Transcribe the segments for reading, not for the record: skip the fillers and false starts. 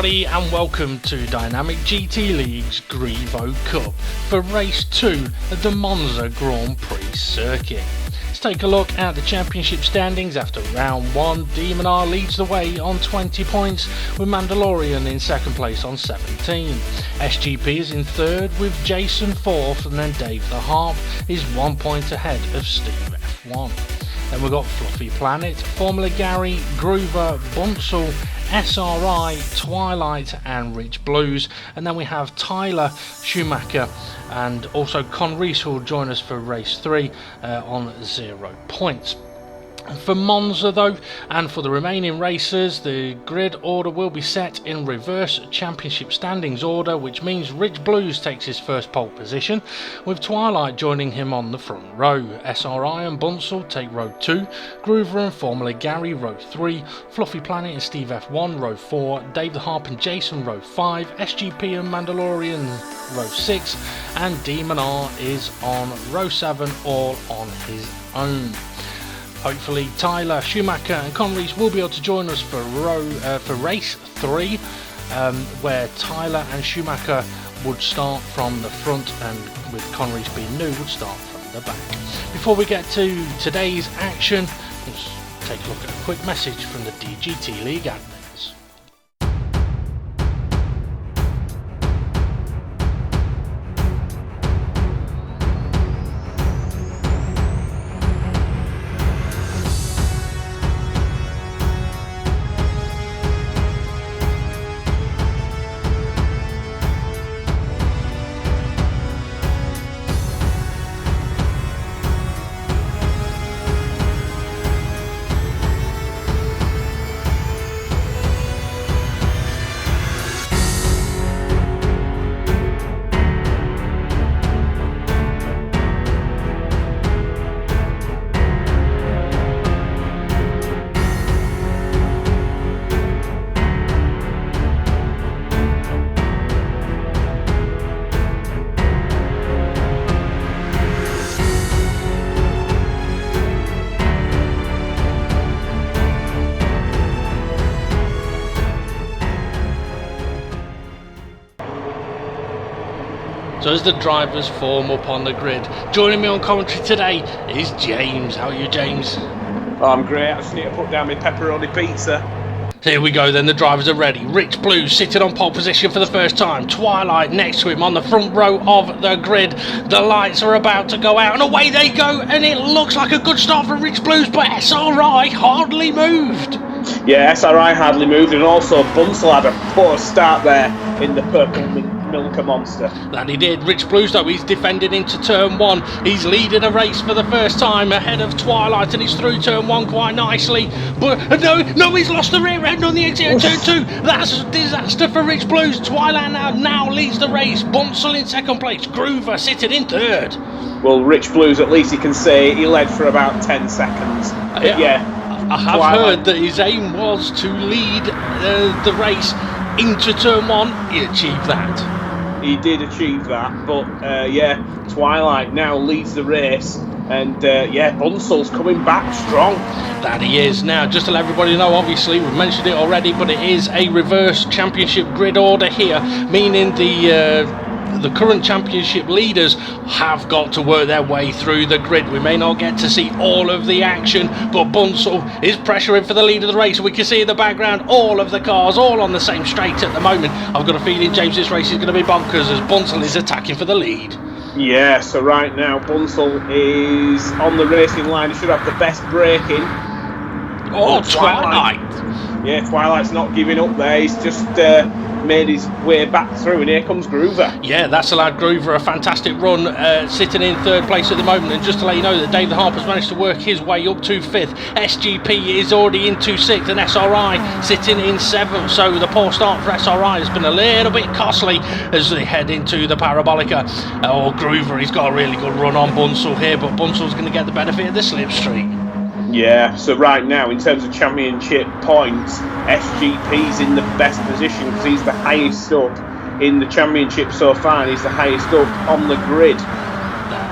everybody and welcome to Dynamic GT League's GR3EVO Cup for race 2 of the Monza Grand Prix circuit. Let's take a look at the championship standings. After round 1, Demon R leads the way on 20 points with Mandalorian in second place on 17. SGP is in third with Jason fourth, and then Dave the Harp is 1 point ahead of Steve F1. Then we've got Fluffy Planet, Formula Gary, Groover, Bunsel, SRI, Twilight and Rich Blues, and then we have Tyler, Schumacher and also Con Reese, who will join us for race 3 on 0 points. For Monza though, and for the remaining races, the grid order will be set in reverse championship standings order, which means Rich Blues takes his first pole position, with Twilight joining him on the front row. SRI and Bunsel take row 2, Groover and Formula Gary row 3, Fluffy Planet and Steve F1 row 4, Dave the Harp and Jason row 5, SGP and Mandalorian row 6, and Demon R is on row 7, all on his own. Hopefully Tyler, Schumacher and Conrees will be able to join us for race 3, where Tyler and Schumacher would start from the front and with Conrees being new would start from the back. Before we get to today's action, let's take a look at a quick message from the DGT League admins. So as the drivers form up on the grid, joining me on commentary today is James. How are you, James? Oh, I'm great. I just need to put down my pepperoni pizza. Here we go then, the drivers are ready. Rich Blues sitting on pole position for the first time. Twilight next to him on the front row of the grid. The lights are about to go out and away they go, and it looks like a good start for Rich Blues, but SRI hardly moved. Yeah, SRI hardly moved, and also Bunsel had a poor start there in the purple Milker Monster. That he did. Rich Blues though, he's defending into turn 1. He's leading a race for the first time ahead of Twilight, and he's through turn 1 quite nicely. But no, he's lost the rear end on the exit of turn 2. That's a disaster for Rich Blues. Twilight now leads the race. Bunsel in second place. Groover sitting in third. Well, Rich Blues, at least he can say he led for about 10 seconds. Yeah. I have heard that his aim was to lead the race into turn 1. He achieved that. He did achieve that, but yeah, Twilight now leads the race, and yeah, Bunsel's coming back strong. That he is. Now, just to let everybody know, obviously we've mentioned it already, but it is a reverse championship grid order here, meaning the current championship leaders have got to work their way through the grid. We may not get to see all of the action, but Bunsel is pressuring for the lead of the race. We can see in the background all of the cars all on the same straight at the moment. I've got a feeling, James, this race is going to be bonkers as Bunsel is attacking for the lead. Yeah, so right now Bunsel is on the racing line. He should have the best braking. Oh, Twilight! Yeah, Twilight's not giving up there. He's just made his way back through, and here comes Groover. Yeah, that's allowed Groover a fantastic run, sitting in third place at the moment. And just to let you know that Dave the Harp has managed to work his way up to 5th. SGP is already into 6th, and SRI sitting in 7th. So the poor start for SRI has been a little bit costly as they head into the Parabolica. Oh, Groover, he's got a really good run on Bunsel here, but Bunsel's going to get the benefit of the slipstream. Yeah, so right now in terms of championship points, SGP's in the best position because he's the highest up in the championship so far, and he's the highest up on the grid.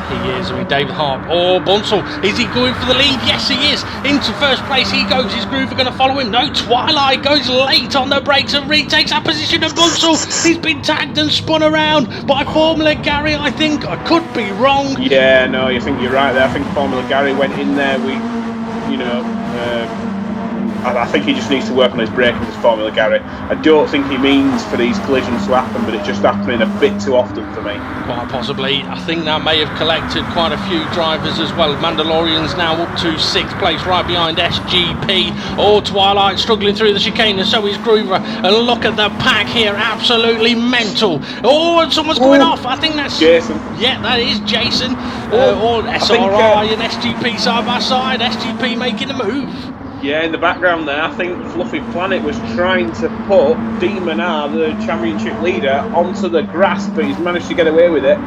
He is. I mean, David Harp. Oh, Bunsell. Is he going for the lead? Yes, he is. Into first place he goes. Is Groover going to follow him? No. Twilight goes late on the brakes and retakes that position of Bunsell. He's been tagged and spun around by Formula Gary, I think. I could be wrong. Yeah, no, I think you're right there. I think Formula Gary went in there. I think he just needs to work on his braking with Formula Gary. I don't think he means for these collisions to happen, but it's just happening a bit too often for me. Quite possibly. I think that may have collected quite a few drivers as well. Mandalorian's now up to 6th place, right behind SGP. Oh, Twilight struggling through the chicane, and so is Groover. And look at the pack here, absolutely mental. Oh, and someone's going off. I think that's Jason. Yeah, that is Jason. Or SRI and SGP side by side. SGP making a move. Yeah, in the background there, I think Fluffy Planet was trying to put Demon R, the championship leader, onto the grass, but he's managed to get away with it.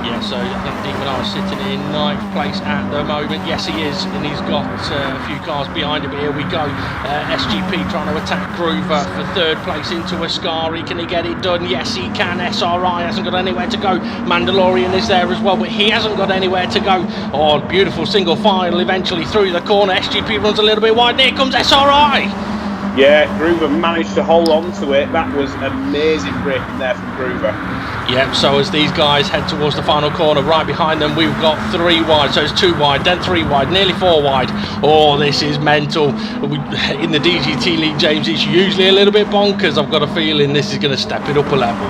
Yeah, so I think Demon R is sitting in 9th place at the moment. Yes, he is, and he's got a few cars behind him. Here we go. SGP trying to attack Groover for 3rd place into Ascari. Can he get it done? Yes, he can. SRI hasn't got anywhere to go. Mandalorian is there as well, but he hasn't got anywhere to go. Oh, beautiful single file eventually through the corner. SGP runs a little bit wide. Here comes SRI. Yeah, Groover managed to hold on to it. That was amazing braking there from Groover. Yep, so as these guys head towards the final corner, right behind them we've got 3 wide, so it's 2 wide, then 3 wide, nearly 4 wide. Oh, this is mental. In the DGT League, James, it's usually a little bit bonkers. I've got a feeling this is going to step it up a level.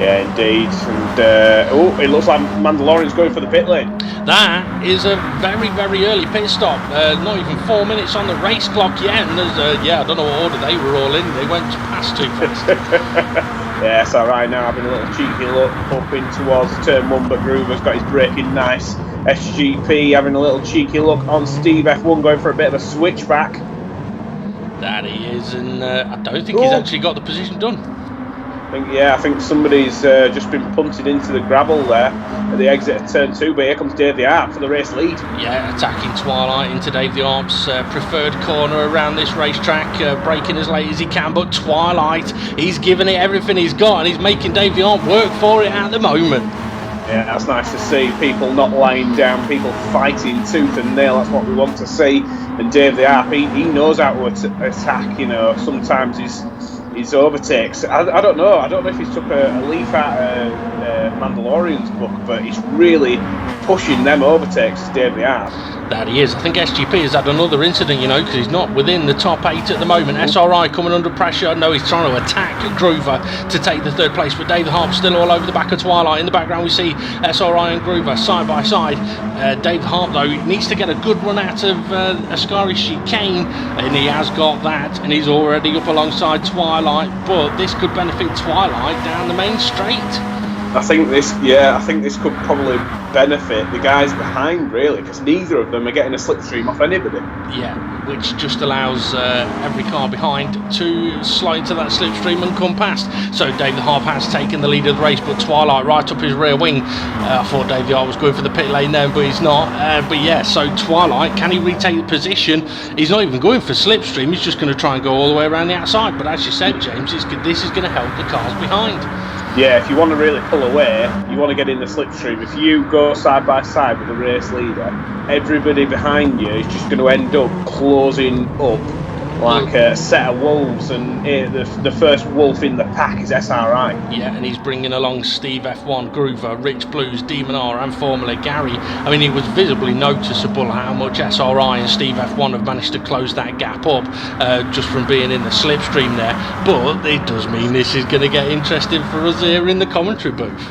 Yeah, indeed. And it looks like Mandalorian's going for the pit lane. That is a very, very early pit stop. Not even 4 minutes on the race clock yet. And there's, I don't know what order they were all in. They went past too fast. Yeah, it's alright now, having a little cheeky look up in towards turn 1, but Groover's got his braking nice. SGP having a little cheeky look on Steve F1, going for a bit of a switchback. That he is, and I don't think he's actually got the position done. I think somebody's just been punted into the gravel there at the exit of turn 2, but here comes Dave the Arp for the race lead. Yeah, attacking Twilight into Dave the Arp's preferred corner around this racetrack, braking as late as he can, but Twilight, he's giving it everything he's got, and he's making Dave the Arp work for it at the moment. Yeah, that's nice to see. People not lying down, people fighting tooth and nail. That's what we want to see. And Dave the Arp, he knows how to attack. Sometimes his overtakes. I don't know. I don't know if he's took a leaf out of Mandalorian's book, but he's really pushing them overtakes to Dave the Arp. That he is. I think SGP has had another incident, because he's not within the top 8 at the moment. SRI coming under pressure. No, he's trying to attack Groover to take the 3rd place, but Dave the Harp still all over the back of Twilight. In the background we see SRI and Groover side by side. Dave the Harp, though, needs to get a good run out of Ascari chicane, and he has got that, and he's already up alongside Twilight, but this could benefit Twilight down the main straight. I think this could probably benefit the guys behind, really, because neither of them are getting a slipstream off anybody. Yeah, which just allows every car behind to slide into that slipstream and come past. So Dave the Harp has taken the lead of the race, but Twilight right up his rear wing. I thought Dave the Harp was going for the pit lane then, but he's not. But yeah, so Twilight, can he retake the position? He's not even going for slipstream, he's just going to try and go all the way around the outside. But as you said, James, this is going to help the cars behind. Yeah, if you want to really pull away, you want to get in the slipstream. If you go side by side with the race leader, everybody behind you is just going to end up closing up like a set of wolves, and the first wolf in the pack is SRI. Yeah, and he's bringing along Steve F1, Groover, Rich Blues, Demon R and Formula Gary. I mean, it was visibly noticeable how much SRI and Steve F1 have managed to close that gap up just from being in the slipstream there. But it does mean this is going to get interesting for us here in the commentary booth.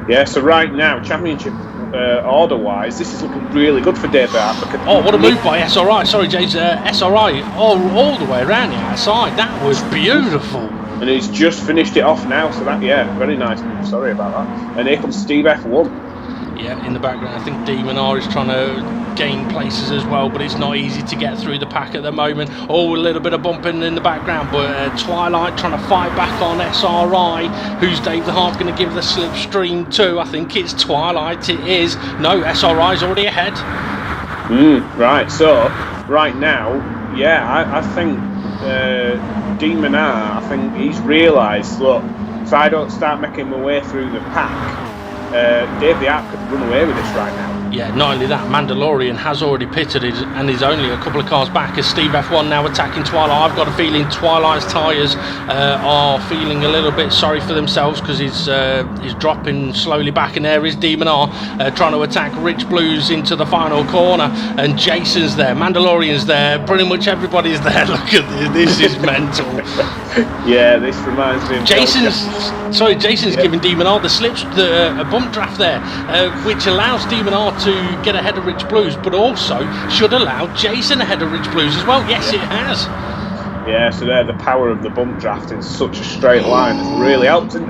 Yeah, so right now, championship order-wise, this is looking really good for Dave Arp. Oh, what a move by SRI. Sorry, James. SRI all the way around the outside. That was beautiful. And he's just finished it off now, so that, very nice move. Sorry about that. And here comes Steve F1. Yeah, in the background, I think Demon R is trying to gain places as well, but it's not easy to get through the pack at the moment. Oh, a little bit of bumping in the background, but Twilight trying to fight back on SRI. Who's Dave the Harp going to give the slipstream to? I think it's Twilight. It is. No, SRI's already ahead. Right, so right now, I think Demon R, I think he's realised, look, if I don't start making my way through the pack, Dave the Arp could run away with this right now. Yeah, not only that, Mandalorian has already pitted and is only a couple of cars back as Steve F1 now attacking Twilight. I've got a feeling Twilight's tyres are feeling a little bit sorry for themselves because he's dropping slowly back, and there is Demon R trying to attack Rich Blues into the final corner, and Jason's there, Mandalorian's there, pretty much everybody's there. Look at this is mental. Yeah, this reminds me of Jason's giving Demon R the bump draft there, which allows Demon R to get ahead of Rich Blues, but also should allow Jason ahead of Rich Blues as well. Yes, it has. Yeah, so there, the power of the bump draft in such a straight line has really helped. And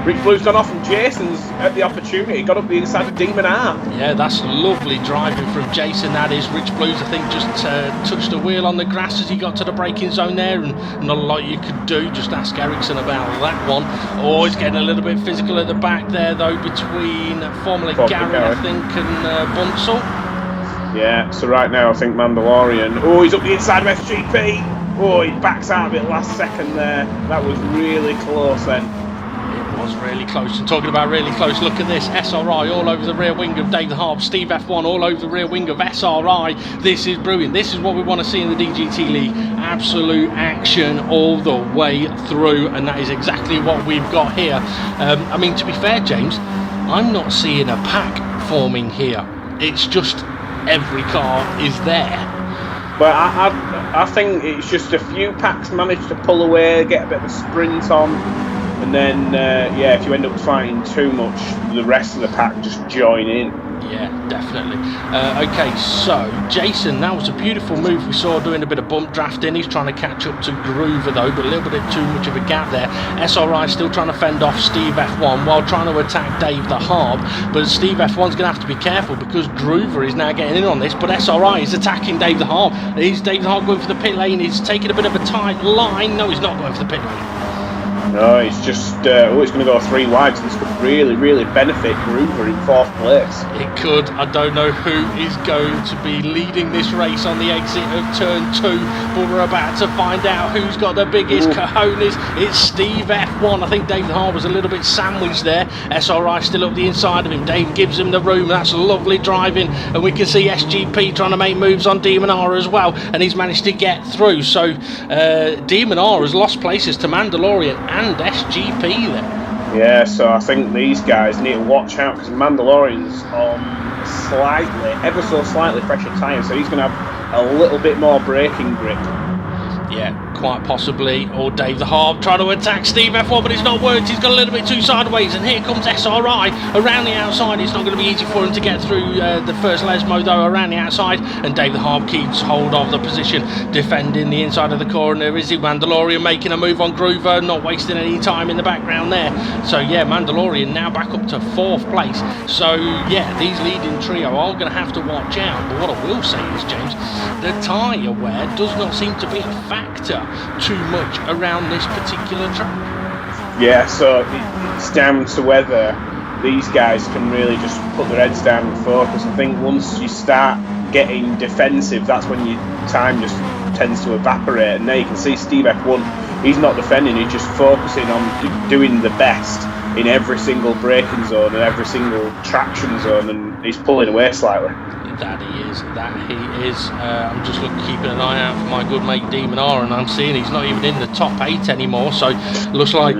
Rich Blue's gone off, and Jason's at the opportunity, got up the inside of Demon R. Yeah, that's lovely driving from Jason. That is. Rich Blues, I think, just touched the wheel on the grass as he got to the braking zone there, and not a lot you could do. Just ask Ericsson about that one. Oh, he's getting a little bit physical at the back there, though, between Formula Gary, I think, and Bunsell. Yeah, so right now I think Mandalorian. He's up the inside of SGP. He backs out of it last second there. That was really close then. It was really close. And talking about really close, look at this. SRI all over the rear wing of Dave the Harp. Steve F1 all over the rear wing of SRI. This is brilliant. This is what we want to see in the DGT League. Absolute action all the way through. And that is exactly what we've got here. I mean, to be fair, James, I'm not seeing a pack forming here. It's just every car is there. But I think it's just a few packs managed to pull away, get a bit of a sprint on, and then if you end up fighting too much, the rest of the pack just join in. Yeah, definitely. Okay, so Jason, that was a beautiful move we saw, doing a bit of bump drafting. He's trying to catch up to Groover though, but a little bit too much of a gap there. SRI still trying to fend off Steve F1 while trying to attack Dave the Harp, but Steve F1's going to have to be careful because Groover is now getting in on this, but SRI is attacking Dave the Harp. Is Dave the Harp going for the pit lane? He's taking a bit of a tight line. No, he's not going for the pit lane. No, it's just, it's going to go 3 wides, and this could really, really benefit Groover in 4th place. It could. I don't know who is going to be leading this race on the exit of turn 2, but we're about to find out who's got the biggest cojones. It's Steve F1. I think Dave the Harp was a little bit sandwiched there. SRI still up the inside of him. Dave gives him the room. That's lovely driving, and we can see SGP trying to make moves on Demon R as well, and he's managed to get through. So Demon R has lost places to Mandalorian and SGP there. Yeah, so I think these guys need to watch out because Mandalorian's on ever so slightly fresher tyres, so he's going to have a little bit more braking grip. Yeah, quite possibly. Or Dave the Harp trying to attack Steve F1, but it's not worked. He's got a little bit too sideways, and here comes SRI around the outside. It's not going to be easy for him to get through the first Lesmo though, around the outside, and Dave the Harp keeps hold of the position, defending the inside of the corner. Is he? Mandalorian making a move on Groover, not wasting any time in the background there. So yeah, Mandalorian now back up to 4th place. So yeah, these leading trio are going to have to watch out. But what I will say is, James, the tyre wear does not seem to be a factor too much around this particular track. Yeah, so it's down to whether these guys can really just put their heads down and focus. I think once you start getting defensive, that's when your time just tends to evaporate. And there you can see Steve F1, he's not defending, he's just focusing on doing the best in every single braking zone and every single traction zone, and he's pulling away slightly. That he is. I'm just keeping an eye out for my good mate Demon R, and I'm seeing he's not even in the top 8 anymore, so looks like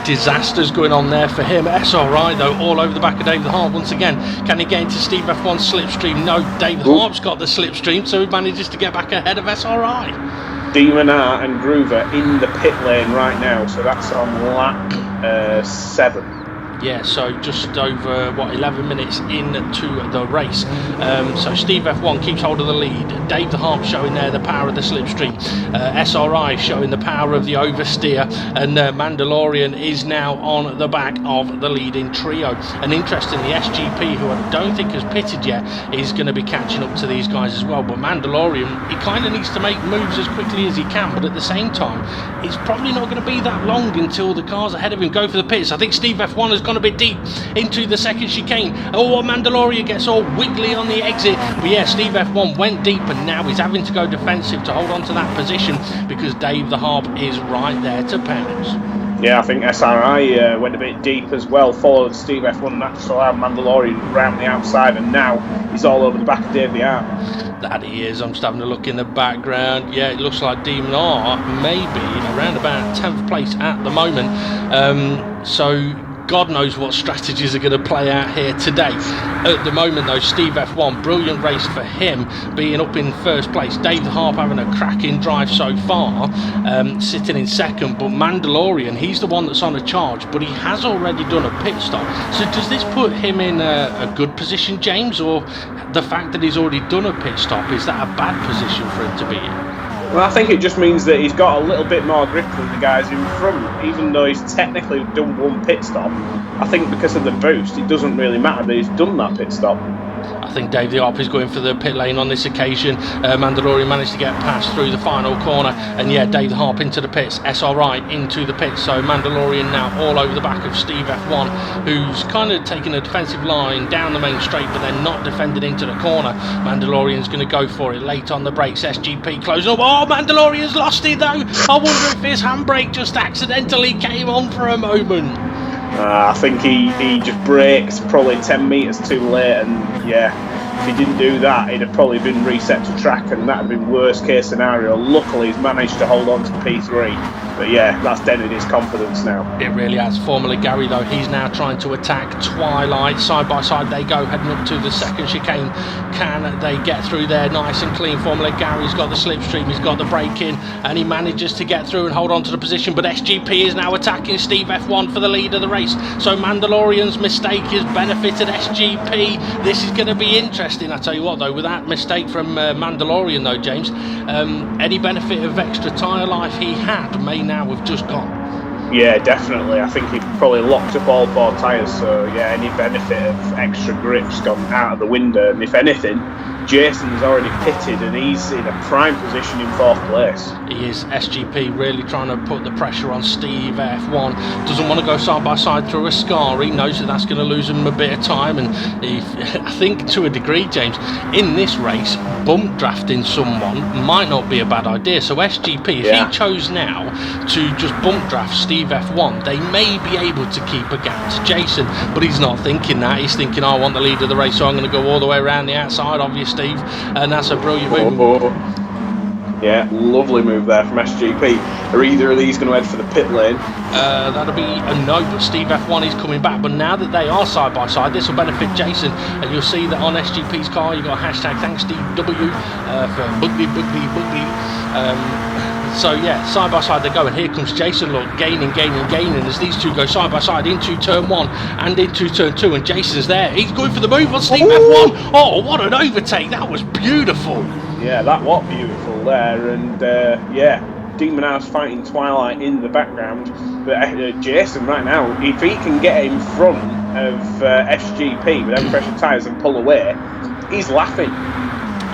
disaster's going on there for him. SRI though all over the back of Dave the Harp once again. Can he get into Steve F1's slipstream? No, Dave the Harp's got the slipstream, so he manages to get back ahead of SRI. Demon R and Groover in the pit lane right now, so that's on lap 7. Yeah, so just over 11 minutes into the race. So Steve F1 keeps hold of the lead. Dave the Harp showing there the power of the slipstream. SRI showing the power of the oversteer, and Mandalorian is now on the back of the leading trio. And interestingly, SGP, who I don't think has pitted yet, is going to be catching up to these guys as well. But Mandalorian, he kind of needs to make moves as quickly as he can, but at the same time, it's probably not going to be that long until the cars ahead of him go for the pits. I think Steve F1 has gone a bit deep into the second chicane. Mandalorian gets all wiggly on the exit, but yeah, Steve F1 went deep, and now he's having to go defensive to hold on to that position because Dave the Harp is right there to pounce. Yeah, I think SRI went a bit deep as well, followed Steve F1 natural and Mandalorian round the outside, and now he's all over the back of Dave the Art. That he is. I'm just having a look in the background. Yeah, it looks like Demon R maybe around about 10th place at the moment. So God knows what strategies are going to play out here today. At the moment though, Steve F1, brilliant race for him, being up in first place. David Harp having a cracking drive so far, sitting in second. But Mandalorian, he's the one that's on a charge, but he has already done a pit stop. So does this put him in a good position, James, or the fact that he's already done a pit stop, is that a bad position for him to be in? Well, I think it just means that he's got a little bit more grip than the guys in front, even though he's technically done one pit stop. I think because of the boost, it doesn't really matter that he's done that pit stop. I think Dave the Arp is going for the pit lane on this occasion. Mandalorian managed to get past through the final corner, and yeah, Dave the Harp into the pits, SRI into the pits. So Mandalorian now all over the back of Steve F1, who's kind of taking a defensive line down the main straight, but then not defended into the corner. Mandalorian's going to go for it late on the brakes. SGP closing up. Oh, Mandalorian's lost it though. I wonder if his handbrake just accidentally came on for a moment. I think he just braked probably 10 metres too late, and yeah, if he didn't do that, he'd have probably been reset to track, and that would have been worst case scenario. Luckily, he's managed to hold on to P3. But yeah, that's dented his confidence now. It really has. Formula Gary though, he's now trying to attack Twilight. Side by side they go, heading up to the second chicane. Can they get through there nice and clean? Formula Gary's got the slipstream, he's got the brake in, and he manages to get through and hold on to the position. But SGP is now attacking Steve F1 for the lead of the race. So Mandalorian's mistake has benefited SGP. This is going to be interesting. I tell you what though, with that mistake from Mandalorian though, James, any benefit of extra tyre life he had may now have just gone. Yeah, definitely. I think he probably locked up all 4 tyres, so yeah, any benefit of extra grip's gone out of the window. And if anything, Jason's already pitted and he's in a prime position in 4th place. He is. SGP really trying to put the pressure on Steve F1. Doesn't want to go side by side through a scar. He knows that that's going to lose him a bit of time, and I think to a degree, James, in this race, bump drafting someone might not be a bad idea. So SGP, if he chose now to just bump draft Steve F1, they may be able to keep a gap to Jason, but he's not thinking that. He's thinking, I want the lead of the race, so I'm going to go all the way around the outside of you, Steve, and that's a brilliant move. Yeah, lovely move there from SGP. Are either of these going to head for the pit lane? That'll be a no, but Steve F1 is coming back. But now that they are side by side, this will benefit Jason, and you'll see that on SGP's car you've got a hashtag thanks Steve W for Bugly. So yeah, side by side they go, and here comes Jason, look, gaining as these two go side by side into turn 1 and into turn 2, and Jason's there. He's going for the move on Steve F1. Oh, what an overtake, that was beautiful. Yeah, that was beautiful there, and yeah, Demon R's fighting Twilight in the background, but Jason right now, if he can get in front of SGP with them pressure tyres and pull away, he's laughing.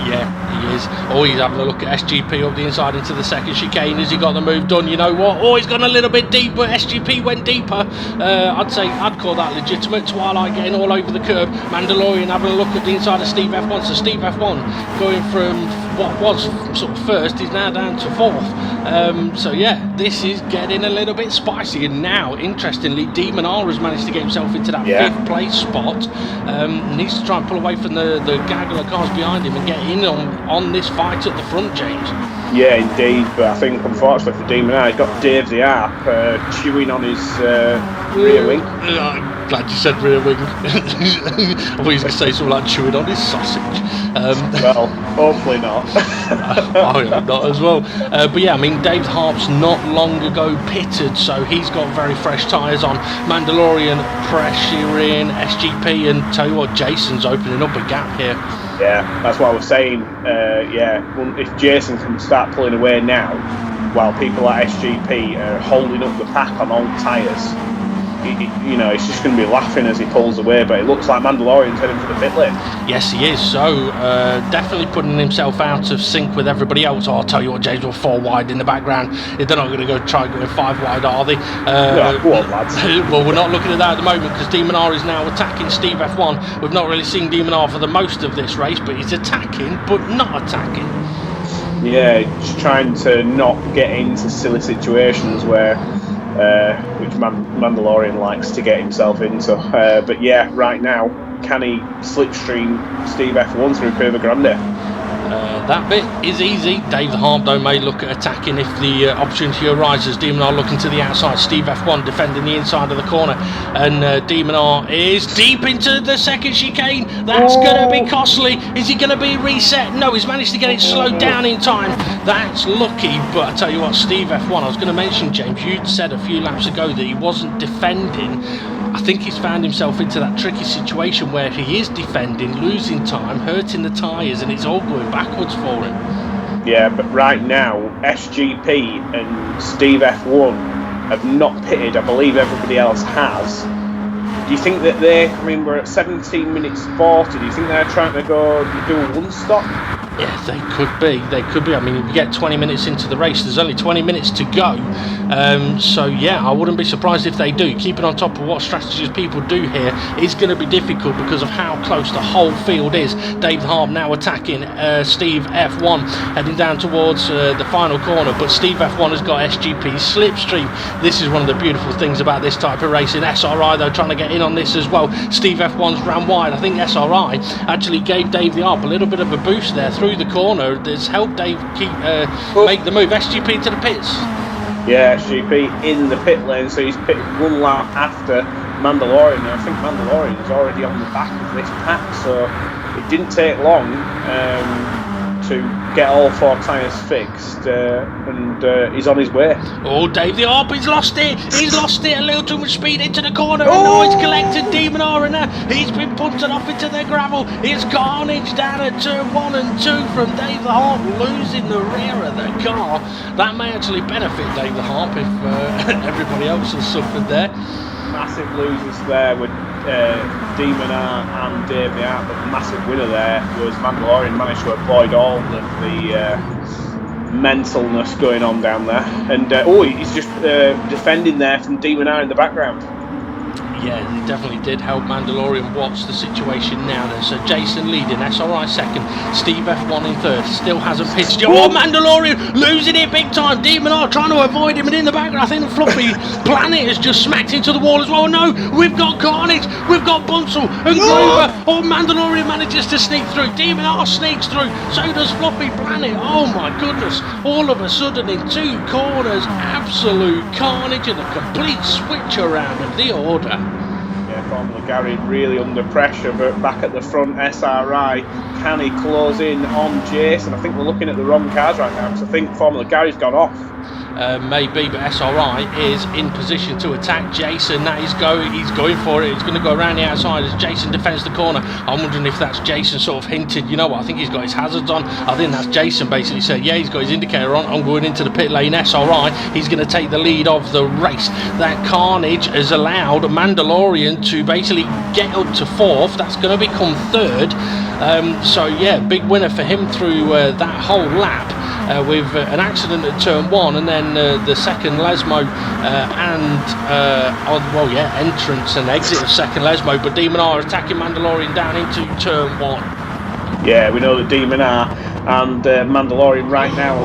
Yeah, he is. Oh, he's having a look at SGP up the inside into the second chicane. Has he got the move done? You know what? Oh, he's gone a little bit deeper. SGP went deeper. I'd call that legitimate. Twilight getting all over the curb. Mandalorian having a look at the inside of Steve F1. So Steve F1 going from what was sort of first, he's now down to 4th. So yeah, this is getting a little bit spicy. And now, interestingly, Demon R has managed to get himself into that 5th place spot. Needs to try and pull away from the gaggle of cars behind him and get in on this fight at the front, James. Yeah, indeed, but I think unfortunately for Demon R, he's got Dave the Arp chewing on his rear wing. I'm glad you said rear wing. I thought he was going to say something like chewing on his sausage. Well, hopefully not. I hope not as well. But yeah, I mean, Dave Harp's not long ago pitted, so he's got very fresh tyres on. Mandalorian pressure in SGP, and tell you what, Jason's opening up a gap here. Yeah, that's what I was saying. Yeah, if Jason can start pulling away now, while people like SGP are holding up the pack on old tyres, you know, he's just going to be laughing as he pulls away. But it looks like Mandalorian's heading for the pit lane. Yes, he is. So definitely putting himself out of sync with everybody else. Oh, I'll tell you what, James, we're 4 wide in the background. They're not going to go try going 5 wide, are they? No, go on, lads. Well, we're not looking at that at the moment, because Demon R is now attacking Steve F1. We've not really seen Demon R for the most of this race, but he's attacking, but not attacking. Yeah, just trying to not get into silly situations where which Mandalorian likes to get himself into. But yeah, right now, can he slipstream Steve F1 through Curva Grande? That bit is easy. Dave the Harp though may look at attacking if the opportunity arises. Demon R looking to the outside. Steve F1 defending the inside of the corner, and Demon R is deep into the second chicane. That's going to be costly. Is he going to be reset? No, he's managed to get it slowed down in time. That's lucky. But I tell you what, Steve F1, I was going to mention, James, you'd said a few laps ago that he wasn't defending. I think he's found himself into that tricky situation where he is defending, losing time, hurting the tyres, and it's all going backwards for him. Yeah, but right now, SGP and Steve F1 have not pitted. I believe everybody else has. Do you think that we're at 17 minutes 40, do you think they're trying to go do a one stop? Yeah, they could be. I mean, we get 20 minutes into the race, there's only 20 minutes to go. So yeah, I wouldn't be surprised if they do. Keeping on top of what strategies people do here is going to be difficult because of how close the whole field is. Dave Harp now attacking Steve F1, heading down towards the final corner, but Steve F1 has got SGP slipstream. This is one of the beautiful things about this type of racing. SRI though trying to get in on this as well. Steve F1's ran wide. I think SRI actually gave Dave the Harp a little bit of a boost there through the corner. That's helped Dave make the move. SGP to the pits. Yeah, SGP in the pit lane, so he's pitted one lap after Mandalorian, and I think Mandalorian is already on the back of this pack, so it didn't take long to get all 4 tyres fixed, and he's on his way. Oh, Dave the Harp, he's lost it, a little too much speed into the corner, and now he's collected Demon R, and he's been punted off into the gravel. It's carnage down at turn 1 and 2 from Dave the Harp, losing the rear of the car. That may actually benefit Dave the Harp if everybody else has suffered there. Massive losers there with Demon R and Dave the Harp, but the massive winner there was Mandalorian. Managed to avoid all of the mentalness going on down there, and he's just defending there from Demon R in the background. Yeah, he definitely did help Mandalorian. What's the situation now then? So Jason leading, SRI second, Steve F1 in third, still hasn't pitched. Oh, Mandalorian losing it big time. Demon R trying to avoid him, and in the background I think the Fluffy Planet has just smacked into the wall as well. No, we've got Carnage, we've got Bunsel and Grover. Oh, Mandalorian manages to sneak through. Demon R sneaks through, so does Fluffy Planet. Oh my goodness, all of a sudden in 2 corners, absolute carnage and a complete switch around of the order. Yeah, Formula Gary really under pressure, but back at the front, SRI, can he close in on Jason? I think we're looking at the wrong cars right now, because I think Formula Gary's gone off. Maybe, but SRI is in position to attack Jason. That he's going for it. He's going to go around the outside as Jason defends the corner. I'm wondering if that's Jason sort of hinted, you know what, I think he's got his hazards on. I think that's Jason basically said, yeah, he's got his indicator on, I'm going into the pit lane. SRI, he's going to take the lead of the race. That carnage has allowed Mandalorian to basically get up to 4th. That's going to become 3rd. So yeah, big winner for him through that whole lap. With an accident at turn 1, and then the second Lesmo entrance and exit of second Lesmo, but Demon R attacking Mandalorian down into turn 1. Yeah, we know that Demon R and Mandalorian right now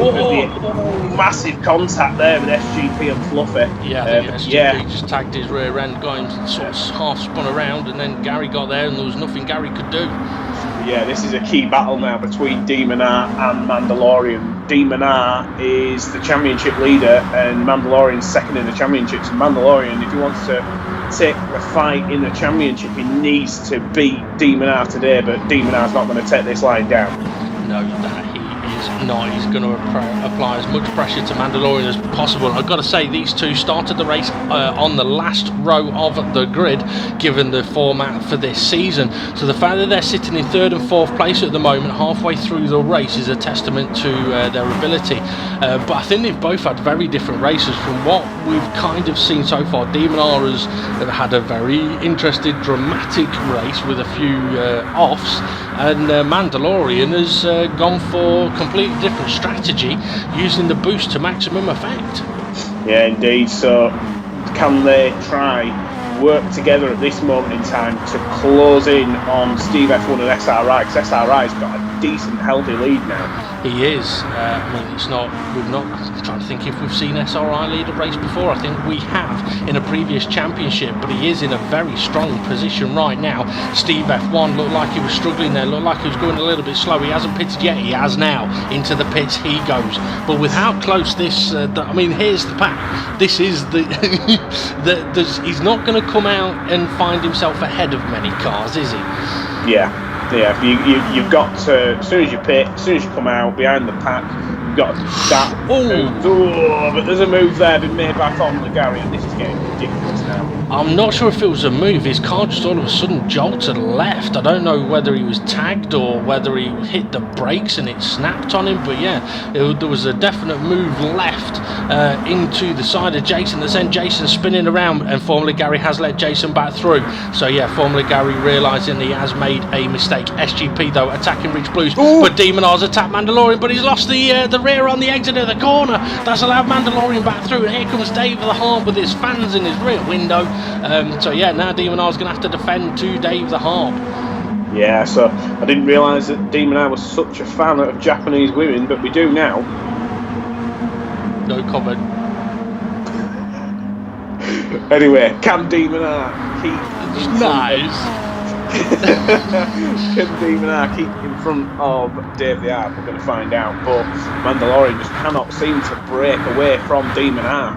massive contact there with SGP and Fluffy. Yeah, I think SGP just tagged his rear end, got him sort of half spun around, and then Gary got there and there was nothing Gary could do. Yeah, this is a key battle now between Demon R and Mandalorian. Demon R is the championship leader and Mandalorian's second in the championship. So Mandalorian, if he wants to take the fight in the championship, he needs to beat Demon R today, but Demon R's not going to take this line down. No, that he is not. He's going to apply as much pressure to Mandalorian as possible. I've got to say, these two started the race on the last row of the grid, given the format for this season. So the fact that they're sitting in 3rd and 4th place at the moment, halfway through the race, is a testament to their ability. But I think they've both had very different races from what we've kind of seen so far. Demon R has had a very interesting, dramatic race with a few offs, and Mandalorian has gone for a completely different strategy, using the boost to maximum effect. Yeah, indeed. So can they try work together at this moment in time to close in on Steve F1 and SRI, because SRI's got a decent, healthy lead now. He is. I mean, it's not. I'm trying to think if we've seen SRI lead a race before. I think we have in a previous championship, but he is in a very strong position right now. Steve F1 looked like he was struggling there. Looked like he was going a little bit slow. He hasn't pitted yet. He has now. Into the pits he goes. But with how close this, I mean, here's the pack. This is the. He's not going to come out and find himself ahead of many cars, is he? Yeah. Yeah, you've got to, as soon as you pit, as soon as you come out behind the pack, you've got to start. But there's a move there been made by Formula Gary, and this is getting ridiculous now. I'm not sure if it was a move. His car just all of a sudden jolted left. I don't know whether he was tagged or whether he hit the brakes and it snapped on him. But yeah, there was a definite move left into the side of Jason that sent Jason spinning around, and Formula Gary has let Jason back through. So yeah, Formula Gary realising he has made a mistake. SGP though attacking Rich Blues, but Demon R's attacked Mandalorian, but he's lost the rear on the exit of the corner. That's allowed Mandalorian back through, and here comes Dave the Harp with his fans in his rear window. So yeah, now Demon R's going to have to defend to Dave the Harp. Yeah, so I didn't realise that Demon R was such a fan of Japanese women, but we do now. No comment. Anyway, can Demon R keep nice? Can Demon R keep in front of Dave the Harp? We're going to find out, but Mandalorian just cannot seem to break away from Demon R.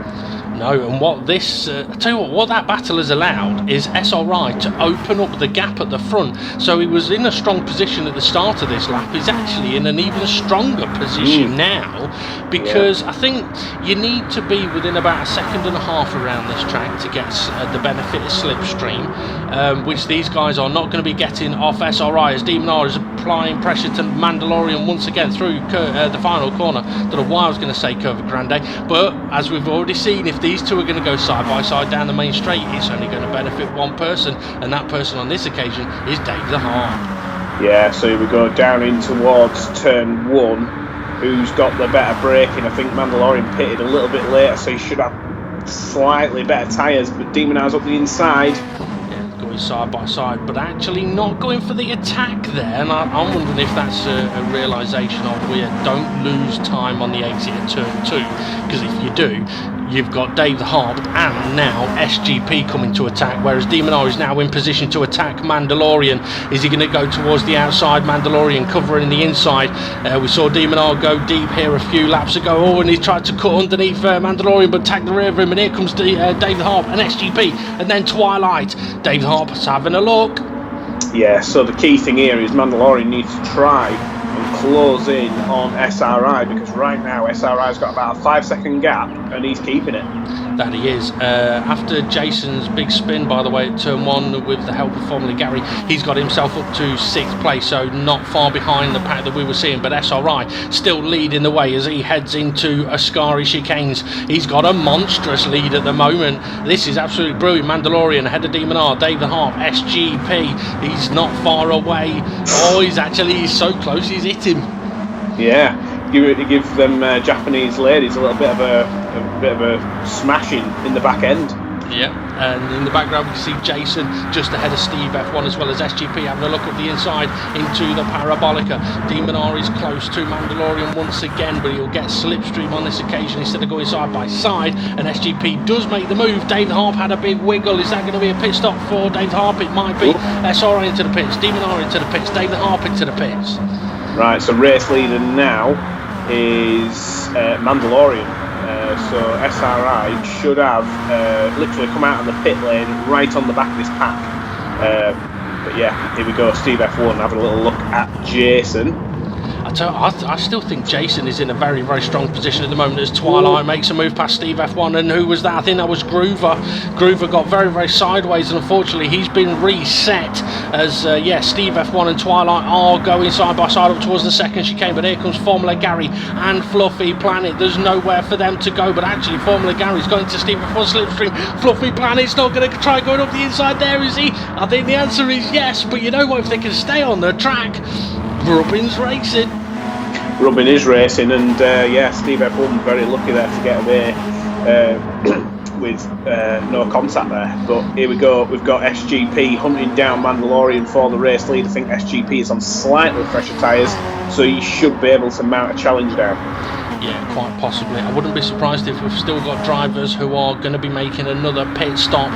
No, and what this, I tell you what that battle has allowed is SRI to open up the gap at the front. So he was in a strong position at the start of this lap. He's actually in an even stronger position now, because I think you need to be within about a second and a half around this track to get the benefit of slipstream, which these guys are not going to be getting off SRI, as Demon R is applying pressure to Mandalorian once again through the final corner. Don't know why I was going to say Curva Grande, but as we've already seen, if these two are going to go side by side down the main straight, it's only going to benefit one person, and that person on this occasion is Dave the Harp. Yeah, so we go down in towards turn 1. Who's got the better braking? I think Mandalorian pitted a little bit later, so he should have slightly better tyres, but Demon R's up the inside. Going side by side, but actually not going for the attack there, and I'm wondering if that's a realisation of we don't lose time on the exit at turn 2, because if you do, you've got Dave the Harp and now SGP coming to attack, whereas Demon R is now in position to attack Mandalorian. Is he going to go towards the outside? Mandalorian covering the inside. We saw Demon R go deep here a few laps ago, and he tried to cut underneath Mandalorian, but tagged the rear of him, and here comes Dave the Harp and SGP, and then Twilight. Dave the Harp's having a look. Yeah, so the key thing here is Mandalorian needs to try and close in on SRI, because right now SRI's got about a 5-second gap and he's keeping it. That he is. After Jason's big spin, by the way, at turn 1 with the help of Formula Gary, he's got himself up to 6th place, so not far behind the pack that we were seeing, but SRI still leading the way as he heads into Ascari chicanes. He's got a monstrous lead at the moment. This is absolutely brilliant. Mandalorian ahead of Demon R, Dave the Harp, SGP, he's not far away. Oh, he's so close, he's hit him. Yeah, give them Japanese ladies a little bit of a smashing in the back end. Yeah, and in the background we can see Jason just ahead of Steve F1, as well as SGP having a look at the inside into the Parabolica. Demon R is close to Mandalorian once again, but he'll get slipstream on this occasion instead of going side by side, and SGP does make the move. Dave the Harp had a big wiggle. Is that going to be a pit stop for Dave the Harp? It might be. SRI into the pits, Demon R into the pits, Dave the Harp into the pits. Right, so race leader now is Mandalorian. So SRI should have literally come out of the pit lane right on the back of this pack. But yeah, here we go. Steve F1 having a little look at Jason. I still think Jason is in a very, very strong position at the moment as Twilight makes a move past Steve F1, and who was that? I think that was Groover. Groover got very, very sideways, and unfortunately he's been reset as Steve F1 and Twilight are going side by side up towards the second chicane, but here comes Formula Gary and Fluffy Planet. There's nowhere for them to go, but actually Formula Gary's going to Steve F1 slipstream. Fluffy Planet's not going to try going up the inside there, is he? I think the answer is yes, but you know what, if they can stay on the track, Rubbin's racing. Rubbin is racing, and Steve F1 very lucky there to get away with no contact there. But here we go. We've got SGP hunting down Mandalorian for the race lead. I think SGP is on slightly fresher tyres, so he should be able to mount a challenge down. Yeah, quite possibly. I wouldn't be surprised if we've still got drivers who are going to be making another pit stop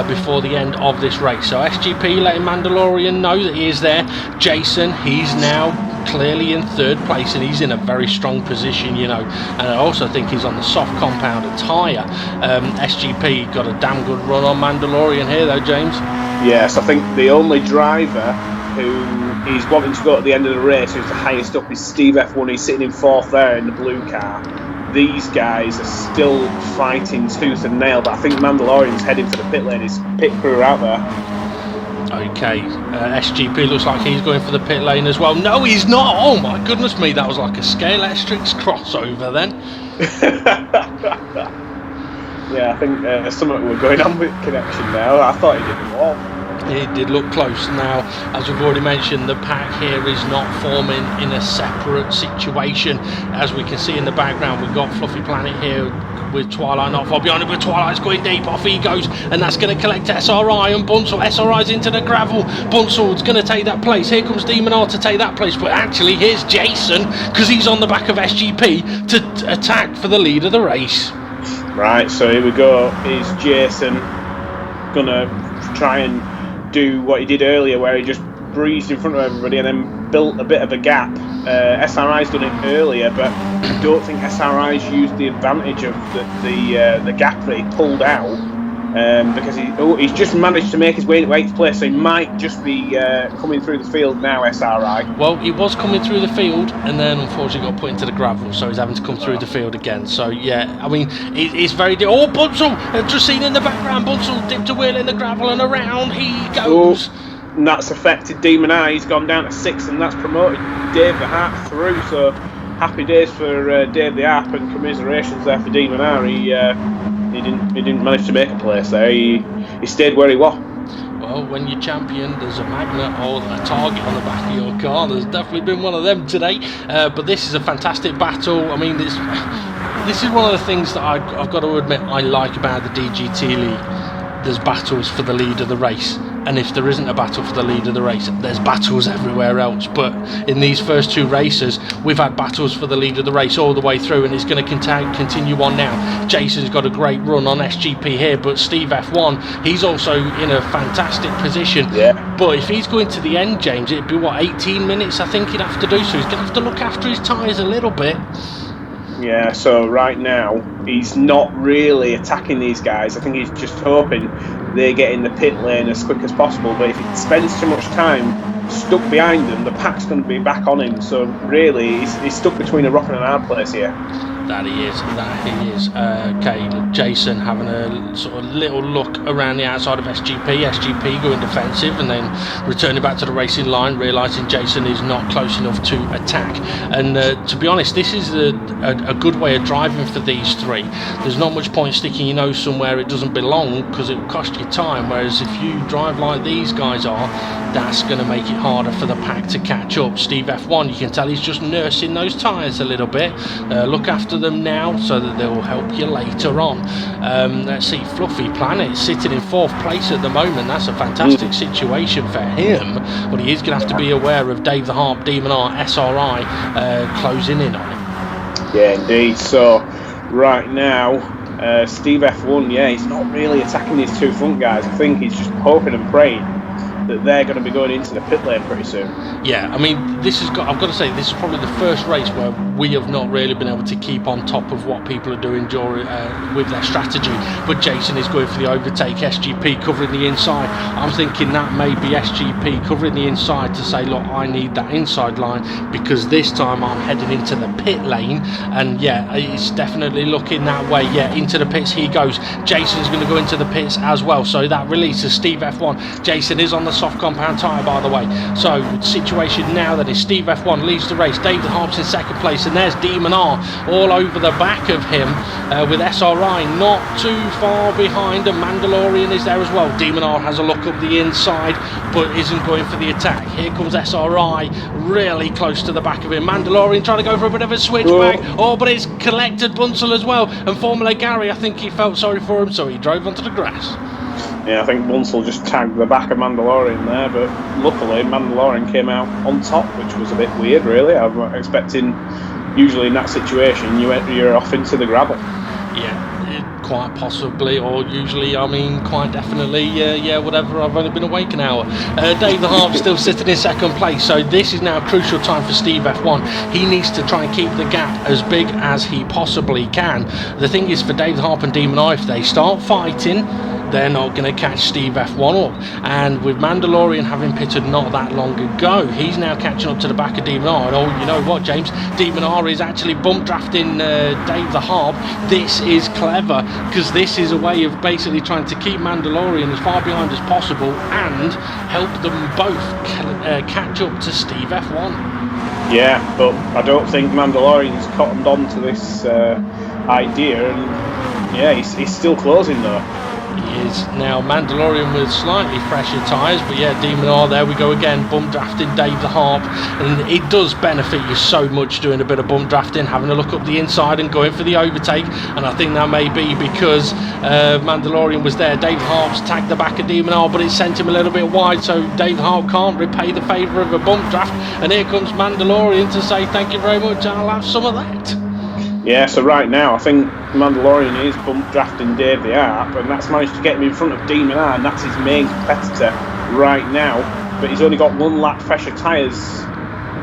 before the end of this race. So SGP letting Mandalorian know that he is there. Jason, he's now clearly in third place, and he's in a very strong position, you know. And I also think he's on the soft compounded tyre. SGP got a damn good run on Mandalorian here, though, James. Yes, I think the only driver who is wanting to go at the end of the race, who's the highest up, is Steve F1. He's sitting in fourth there in the blue car. These guys are still fighting tooth and nail, but I think Mandalorian's heading for the pit lane. His pit crew are out there. Okay, SGP looks like he's going for the pit lane as well. No, he's not. Oh my goodness me, that was like a Scale Electrics crossover then. Yeah, I think something we're going on with connection now. I thought he did well. It did look close. Now, as we've already mentioned, the pack here is not forming in a separate situation. As we can see in the background, we've got Fluffy Planet here with Twilight not far behind it, but Twilight's going deep. Off he goes, and that's going to collect SRI and Bunsel. SRI's into the gravel. Bunsel's going to take that place. Here comes Demon R to take that place, but actually here's Jason, because he's on the back of SGP to attack for the lead of the race. Right, so here we go. Is Jason gonna try and do what he did earlier, where he just breezed in front of everybody and then built a bit of a gap? SRI's done it earlier, but I don't think SRI's used the advantage of the gap that he pulled out, because he's just managed to make his way into 8th place, so he might just be coming through the field now, SRI. Well, he was coming through the field and then unfortunately got put into the gravel, so he's having to come through the field again. So yeah, I mean, it's very... Oh, Bunsel! I've just seen in the background, Bunsel dipped a wheel in the gravel and around he goes. Oh, and that's affected Demon Eye. He's gone down to 6th, and that's promoted Dave the Harp through, so happy days for Dave the Harp, and commiserations there for Demon Eye. He didn't manage to make a place there. He stayed where he was. Well, when you're champion, there's a magnet or a target on the back of your car. There's definitely been one of them today. But this is a fantastic battle. I mean, this is one of the things that I've got to admit I like about the DGT League. There's battles for the lead of the race, and if there isn't a battle for the lead of the race, there's battles everywhere else. But in these first two races, we've had battles for the lead of the race all the way through, and it's going to continue on now. Jason's got a great run on SGP here, but Steve F1, he's also in a fantastic position. Yeah. But if he's going to the end, James, it'd be what, 18 minutes I think he'd have to do, so he's going to have to look after his tyres a little bit. Yeah, so right now he's not really attacking these guys. I think he's just hoping they get in the pit lane as quick as possible, but if he spends too much time stuck behind them, the pack's going to be back on him. So really he's stuck between a rock and a hard place here. That he is. Okay, Jason having a sort of little look around the outside of SGP going defensive and then returning back to the racing line, realising Jason is not close enough to attack. And to be honest, this is a good way of driving for these three. There's not much point sticking your nose somewhere it doesn't belong, because it will cost you time, whereas if you drive like these guys are, that's going to make it harder for the pack to catch up. Steve F1, you can tell he's just nursing those tyres a little bit. Look after them now so that they will help you later on. Let's see, Fluffy Planet sitting in 4th place at the moment. That's a fantastic situation for him, but he is going to have to be aware of Dave the Harp, Demon R, SRI closing in on him. Yeah, indeed. So right now Steve F1, yeah, he's not really attacking these two front guys. I think he's just hoping and praying that they're going to be going into the pit lane pretty soon. Yeah, I mean, I've got to say, this is probably the first race where we have not really been able to keep on top of what people are doing during with their strategy. But Jason is going for the overtake, SGP covering the inside. I'm thinking that may be SGP covering the inside to say, look, I need that inside line because this time I'm heading into the pit lane. And yeah, it's definitely looking that way. Yeah, into the pits he goes. Jason's going to go into the pits as well. So that releases Steve F1. Jason is on the soft compound tyre, by the way. So situation now that is Steve F1 leads the race, Dave the Harp's in second place, and there's Demon R all over the back of him, with SRI not too far behind, and Mandalorian is there as well. Demon R has a look up the inside but isn't going for the attack. Here comes SRI really close to the back of him. Mandalorian trying to go for a bit of a switchback. Oh, but it's collected Bunsell as well, and Formula Gary, I think he felt sorry for him, so he drove onto the grass. Yeah, I think Bunsell just tagged the back of Mandalorian there, but luckily Mandalorian came out on top, which was a bit weird, really. I'm expecting, usually in that situation, you're off into the gravel. Yeah, quite possibly, or usually, I mean, quite definitely, yeah, whatever, I've only been awake an hour. Dave the Harp still sitting in second place, so this is now a crucial time for Steve F1. He needs to try and keep the gap as big as he possibly can. The thing is, for Dave the Harp and Demon Eye, if they start fighting, they're not going to catch Steve F1 up. And with Mandalorian having pitted not that long ago, he's now catching up to the back of Demon R. And oh, you know what, James? Demon R is actually bump drafting Dave the Harp. This is clever, because this is a way of basically trying to keep Mandalorian as far behind as possible and help them both catch up to Steve F1. Yeah, but I don't think Mandalorian's cottoned on to this idea, and yeah, he's still closing though. He is now. Mandalorian with slightly fresher tyres, but yeah, Demon R, there we go again, bump drafting Dave the Harp, and it does benefit you so much doing a bit of bump drafting, having a look up the inside and going for the overtake, and I think that may be because Mandalorian was there. Dave the Harp's tagged the back of Demon R, but it sent him a little bit wide, so Dave the Harp can't repay the favour of a bump draft, and here comes Mandalorian to say thank you very much, I'll have some of that. Yeah, so right now I think Mandalorian is bump drafting Dave the Harp, and that's managed to get him in front of Demon R, and that's his main competitor right now. But he's only got one lap fresher tyres.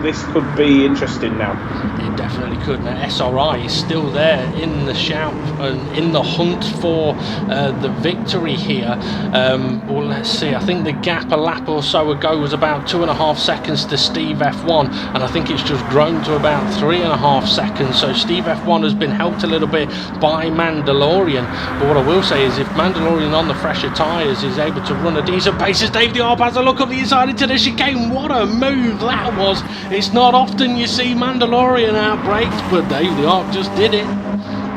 This could be interesting now. It definitely could. Now SRI is still there in the shout and in the hunt for the victory here. Well, let's see, I think the gap a lap or so ago was about 2.5 seconds to Steve F1, and I think it's just grown to about 3.5 seconds, so Steve F1 has been helped a little bit by Mandalorian. But what I will say is, if Mandalorian on the fresher tyres is able to run a decent pace, as Dave the Harp has a look up the inside into the chicane, what a move that was. It's not often you see Mandalorian outbraked, but Dave the Harp just did it.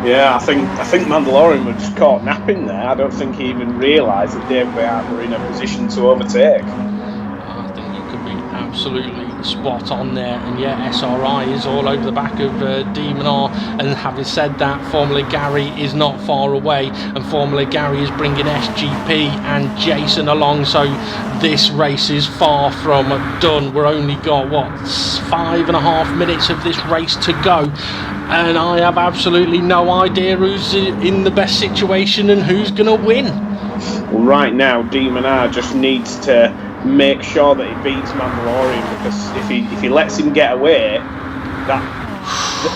Yeah, I think Mandalorian was just caught napping there. I don't think he even realised that Dave the Harp were in a position to overtake. I think you could be absolutely spot on there, and yeah, SRI is all over the back of Demon R, and having said that, Formula Gary is not far away, and Formula Gary is bringing SGP and Jason along, so this race is far from done. We're only got, what, 5.5 minutes of this race to go, and I have absolutely no idea who's in the best situation and who's going to win. Well, right now, Demon R just needs to make sure that he beats Mandalorian, because if he lets him get away,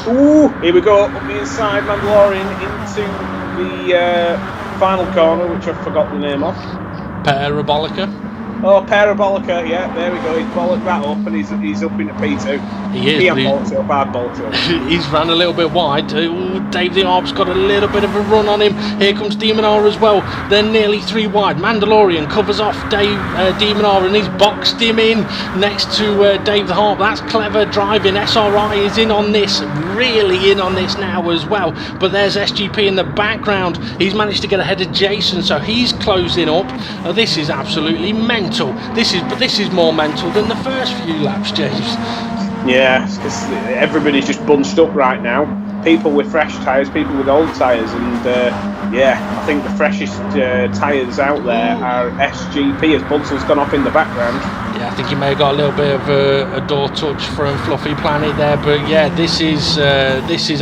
ooh, here we go, up the inside, Mandalorian into the final corner, which I forgot the name of. Parabolica. Oh, Parabolica, yeah, there we go. He's bollocked that up, and he's up into P2. He is. He bollocked it up, I'd bollocked it up. He's ran a little bit wide. Ooh, Dave the Harp's got a little bit of a run on him. Here comes Demon R as well. They're nearly 3 wide. Mandalorian covers off Demon R, and he's boxed him in next to Dave the Harp. That's clever driving. SRI is in on this, really in on this now as well. But there's SGP in the background. He's managed to get ahead of Jason, so he's closing up. This is absolutely mental. This is more mental than the first few laps, James. Yeah, because everybody's just bunched up right now. People with fresh tyres, people with old tyres, and yeah, I think the freshest tyres out there are SGP, as Bunsel's gone off in the background. Yeah, I think he may have got a little bit of a door touch from Fluffy Planet there, but yeah, this is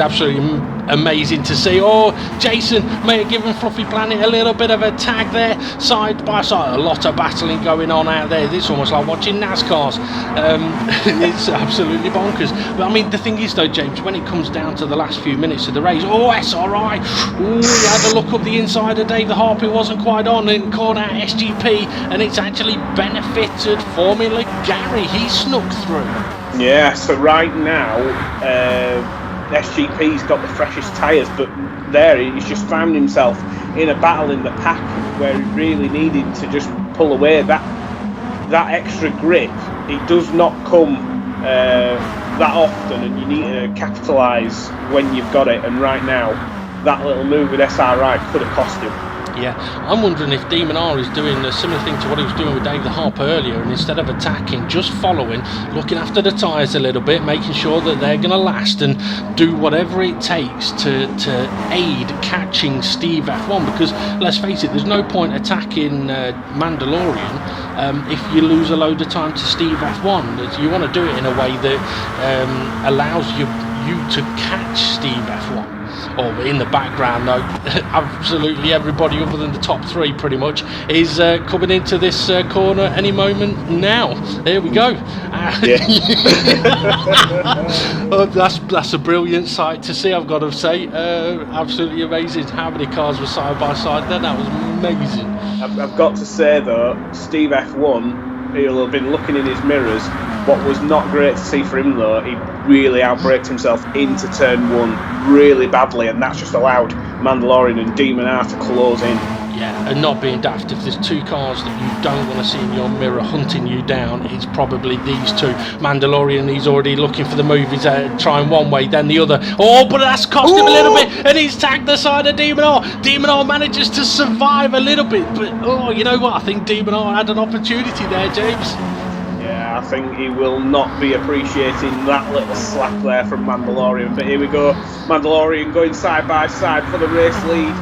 absolutely amazing to see. Oh, Jason may have given Fluffy Planet a little bit of a tag there, side by side. A lot of battling going on out there. It's almost like watching NASCARs. It's absolutely bonkers. But I mean, the thing is though, James, when it comes down to the last few minutes of the race, oh, SRI, oh, he had a look up the inside of Dave the Harp, it wasn't quite on, and caught out SGP, and it's actually benefited Formula Gary. He snuck through. Yeah, so right now, SGP's got the freshest tyres, but there he's just found himself in a battle in the pack where he really needed to just pull away. That that extra grip, it does not come that often, and you need to capitalise when you've got it. And right now, that little move with SRI could have cost him. Yeah, I'm wondering if Demon R is doing a similar thing to what he was doing with Dave the Harp earlier, and instead of attacking, just following, looking after the tyres a little bit, making sure that they're going to last, and do whatever it takes to aid catching Steve F1, because let's face it, there's no point attacking Mandalorian if you lose a load of time to Steve F1. You want to do it in a way that allows you to catch Steve F1. Or in the background, though, absolutely everybody other than the top three pretty much is coming into this corner any moment now. There we go. Oh, that's a brilliant sight to see, I've got to say. Absolutely amazing how many cars were side by side then. That was amazing. I've got to say, though, Steve F1, he'll have been looking in his mirrors. What was not great to see for him, though, he really outbraked himself into turn one really badly, and that's just allowed Mandalorian and Demon R to close in. Yeah, and not being daft, if there's two cars that you don't want to see in your mirror hunting you down, it's probably these two. Mandalorian, he's already looking for the move, he's trying one way, then the other. Oh, but that's cost him a little bit, and he's tagged the side of Demon R. Demon R manages to survive a little bit, but oh, you know what, I think Demon R had an opportunity there, James. I think he will not be appreciating that little slap there from Mandalorian. But here we go, Mandalorian going side by side for the race lead.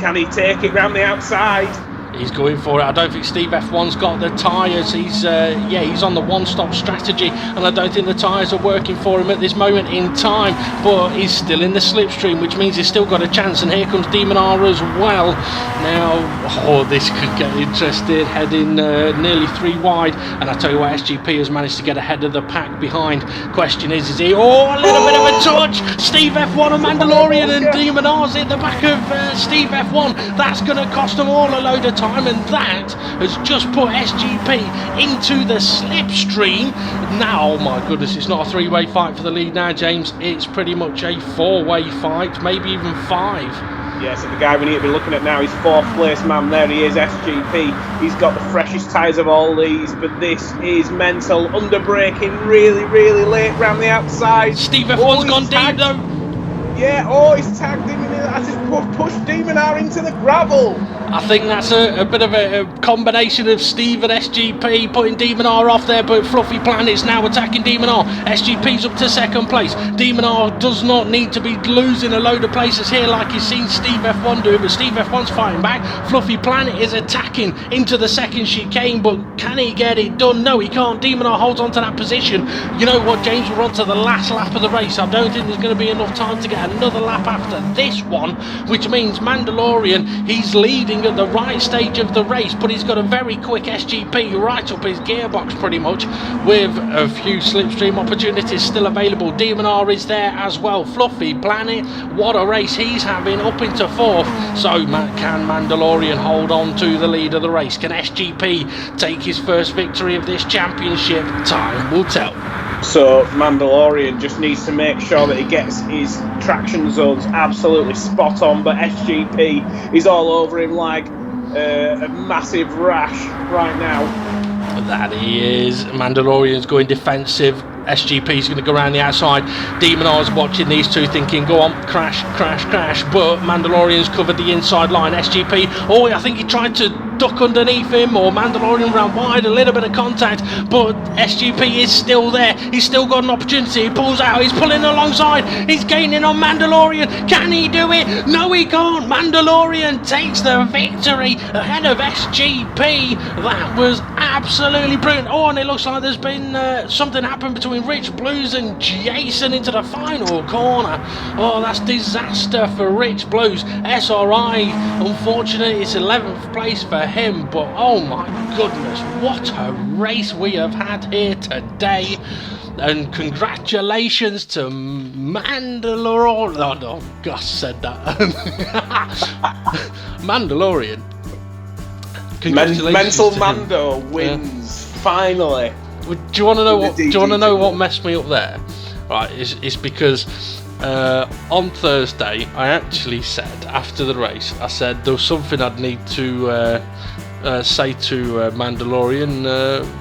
Can he take it round the outside? He's going for it. I don't think Steve F1's got the tyres. He's on the one-stop strategy, and I don't think the tyres are working for him at this moment in time. But he's still in the slipstream, which means he's still got a chance. And here comes Demon R as well. Now, this could get interesting. Heading nearly 3 wide, and I tell you what, SGP has managed to get ahead of the pack behind. Question is he? Oh, a little bit of a touch. Steve F1 and Mandalorian, and Demon R's in the back of Steve F1. That's going to cost them all a load of time, and that has just put SGP into the slipstream. Now, oh my goodness, it's not a 3-way fight for the lead now, James. It's pretty much a 4-way fight, maybe even 5. Yeah, so the guy we need to be looking at now is 4th place man. There he is, SGP. He's got the freshest tyres of all these, but this is mental. Under braking really, really late round the outside. Steve F1's gone deep though. Yeah, he's tagged him in. That's his pushed Demon R into the gravel. I think that's a bit of a combination of Steve and SGP putting Demon R off there, but Fluffy Planet's now attacking Demon R. SGP's up to 2nd place. Demon R does not need to be losing a load of places here like you've seen Steve F1 do, but Steve F1's fighting back. Fluffy Planet is attacking into the 2nd chicane, but can he get it done? No, he can't. Demon R holds on to that position. You know what, James? We're on to the last lap of the race. I don't think there's going to be enough time to get another lap after this one, which means Mandalorian, he's leading at the right stage of the race, but he's got a very quick SGP right up his gearbox pretty much, with a few slipstream opportunities still available. Demon R is there as well. Fluffy Planet, what a race he's having, up into 4th. So can Mandalorian hold on to the lead of the race? Can SGP take his first victory of this championship? Time will tell. So Mandalorian just needs to make sure that he gets his traction zones absolutely spot on, but SGP is all over him like a massive rash right now. That he is. Mandalorian's going defensive. SGP's going to go around the outside. Demon R's watching these two thinking, go on, crash, crash, crash, but Mandalorian's covered the inside line. SGP, I think he tried to duck underneath him, or Mandalorian ran wide, a little bit of contact, but SGP is still there. He's still got an opportunity. He pulls out, he's pulling alongside, he's gaining on Mandalorian. Can he do it? No, he can't. Mandalorian takes the victory ahead of SGP. That was absolutely brilliant. And it looks like there's been something happened between Rich Blues and Jason into the final corner. That's disaster for Rich Blues. SRI, unfortunately, it's 11th place for him, but oh my goodness, what a race we have had here today. And congratulations to Mandalorian. Oh, gosh, said that. Mandalorian. Congratulations. Mental Mando wins finally. Do you want to know what? Do you want to know what messed me up there? Right, it's because on Thursday I actually said after the race, I said there was something I'd need to say to Mandalorian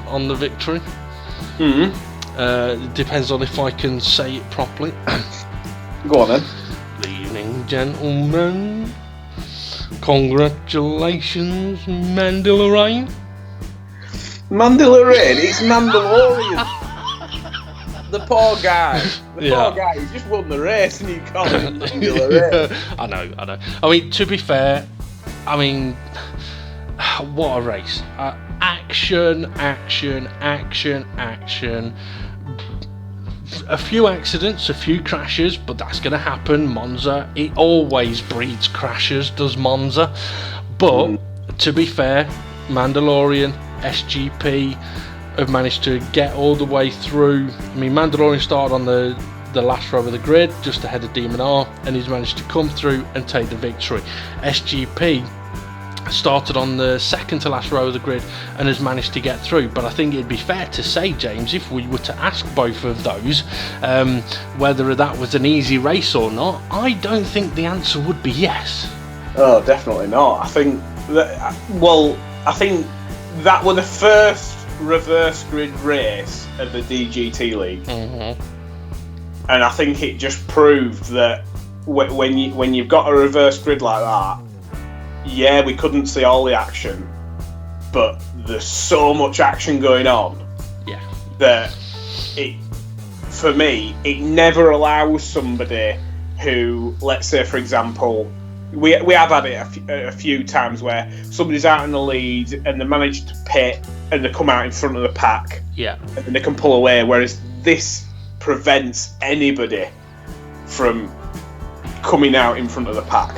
on the victory. It depends on if I can say it properly. Go on then. Good evening, gentlemen. Congratulations, Mandalorian. Mandalorian? It's Mandalorian. The poor guy. Poor guy. He just won the race and you call him Mandalorian. I know. I mean, to be fair, what a race. Action. A few accidents, a few crashes, but that's going to happen. Monza, it always breeds crashes, does Monza. But to be fair, Mandalorian, SGP have managed to get all the way through. I mean, Mandalorian started on the last row of the grid, just ahead of Demon R, and he's managed to come through and take the victory. SGP started on the second to last row of the grid and has managed to get through. But I think it'd be fair to say, James, if we were to ask both of those whether that was an easy race or not, I don't think the answer would be yes. Oh, definitely not. I think that was the first reverse grid race of the DGT League, and I think it just proved that when you've got a reverse grid like that, yeah, we couldn't see all the action, but there's so much action going on that for me, it never allows somebody who, let's say, for example, we have had it a few times where somebody's out in the lead and they manage to pit and they come out in front of the pack, and then they can pull away, whereas this prevents anybody from coming out in front of the pack.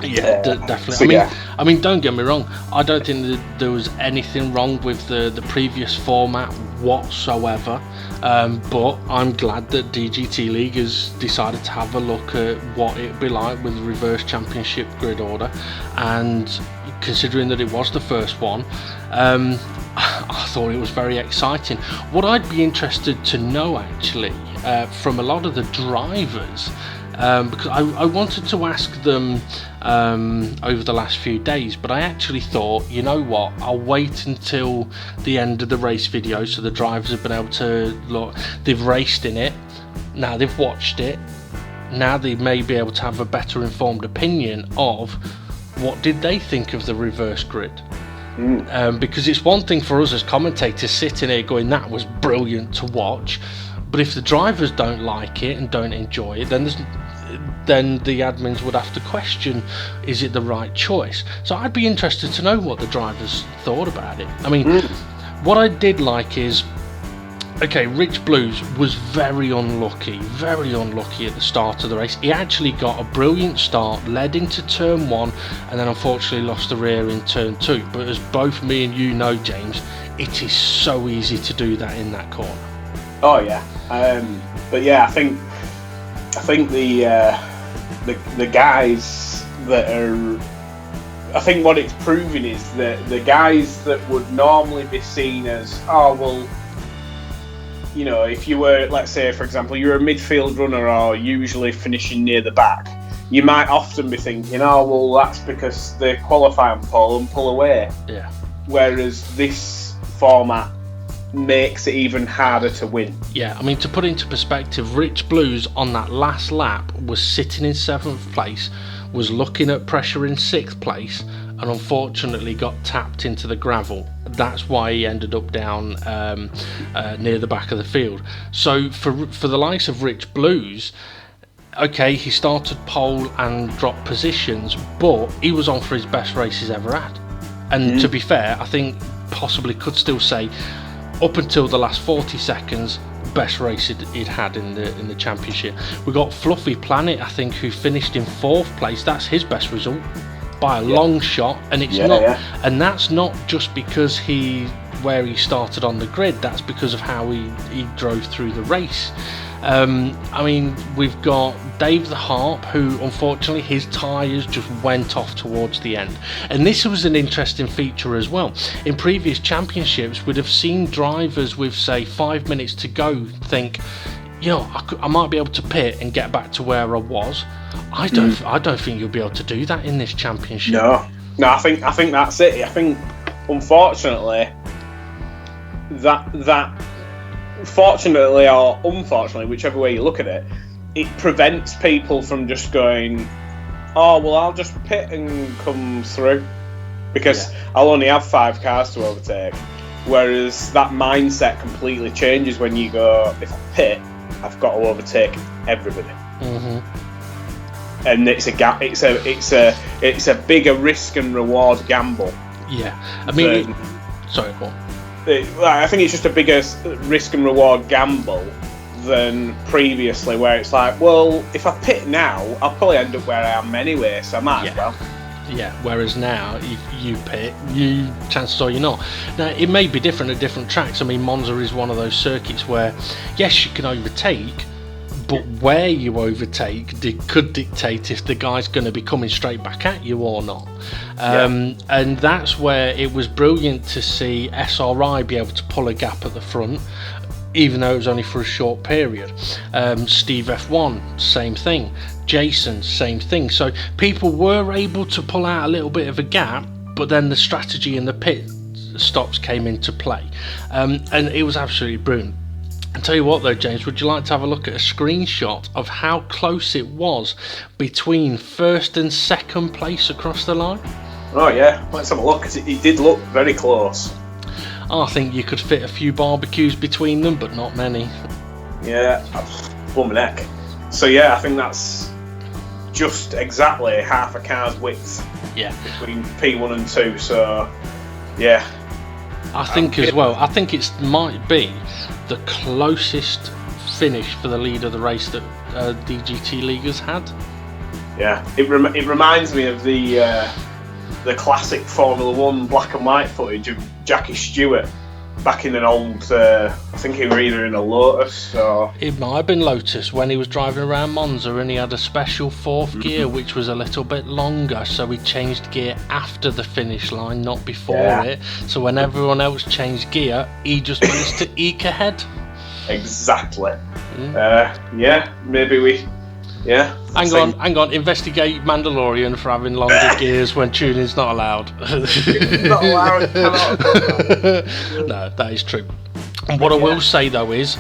Definitely. So, I mean, don't get me wrong. I don't think that there was anything wrong with the previous format whatsoever. But I'm glad that DGT League has decided to have a look at what it'd be like with the reverse championship grid order, and considering that it was the first one, I thought it was very exciting. What I'd be interested to know, actually, from a lot of the drivers, because I wanted to ask them over the last few days, but I actually thought, you know what, I'll wait until the end of the race video so the drivers have been able to look. They've raced in it, now they've watched it, now they may be able to have a better informed opinion of what did they think of the reverse grid. Because it's one thing for us as commentators sitting here going, that was brilliant to watch, but if the drivers don't like it and don't enjoy it, then the admins would have to question, is it the right choice? So I'd be interested to know what the drivers thought about it. I mean, what I did like is, okay, Rich Blues was very unlucky at the start of the race. He actually got a brilliant start, led into turn 1, and then unfortunately lost the rear in turn 2. But as both me and you know, James, it is so easy to do that in that corner. Oh yeah, but yeah, I think the guys that are, I think what it's proving is that the guys that would normally be seen as, oh well, you know, if you were, let's say, for example, you're a midfield runner or usually finishing near the back, you might often be thinking, oh well, that's because they qualify on pole and pull away. Yeah. Whereas this format makes it even harder to win. Yeah, I mean, to put into perspective, Rich Blues on that last lap was sitting in 7th place, was looking at pressure in 6th place, and unfortunately got tapped into the gravel. That's why he ended up down near the back of the field. So for the likes of Rich Blues, okay, he started pole and dropped positions, but he was on for his best race he's ever had. And to be fair, I think possibly could still say, up until the last 40 seconds, best race he'd had in the championship. We got Fluffy Planet, I think, who finished in 4th place. That's his best result by a long shot, and it's and that's not just because where he started on the grid. That's because of how he drove through the race. I mean, we've got Dave the Harp, who unfortunately his tyres just went off towards the end, and this was an interesting feature as well. In previous championships, we'd have seen drivers with, say, 5 minutes to go think, you know, I might be able to pit and get back to where I was. I don't think you'll be able to do that in this championship. No, I think that's it. I think, unfortunately, that fortunately or unfortunately, whichever way you look at it, it prevents people from just going, oh well, I'll just pit and come through because I'll only have 5 cars to overtake. Whereas that mindset completely changes when you go, if I pit, I've got to overtake everybody. And it's a gap. It's a bigger risk and reward gamble. Yeah, I mean, sorry, go on. I think it's just a bigger risk and reward gamble than previously, where it's like, well, if I pit now, I'll probably end up where I am anyway, so I might as well. Yeah, whereas now, if you pit, chances are you're not. Now, it may be different at different tracks. I mean, Monza is one of those circuits where, yes, you can overtake, but where you overtake could dictate if the guy's going to be coming straight back at you or not. And that's where it was brilliant to see SRI be able to pull a gap at the front, even though it was only for a short period. Steve F1, same thing. Jason, same thing. So people were able to pull out a little bit of a gap, but then the strategy in the pit stops came into play. And it was absolutely brilliant. I'll tell you what though, James, would you like to have a look at a screenshot of how close it was between first and second place across the line? Oh yeah, let's have a look, because it did look very close. I think you could fit a few barbecues between them, but not many. Yeah, blow my neck. So yeah, I think that's just exactly half a car's width between P1 and 2, so yeah. I think as well, I think it might be the closest finish for the lead of the race that DGT League has had. Yeah, it reminds me of the classic Formula 1 black and white footage of Jackie Stewart back in an old, I think he were either in a Lotus or... It might have been Lotus when he was driving around Monza, and he had a special fourth gear which was a little bit longer, so he changed gear after the finish line, not before it. So when everyone else changed gear, he just managed to eke ahead. Exactly. Maybe we... Yeah. Hang on. Investigate Mandalorian for having longer gears when tuning's not allowed. Not allowed. No, that is true. And what I will say though is,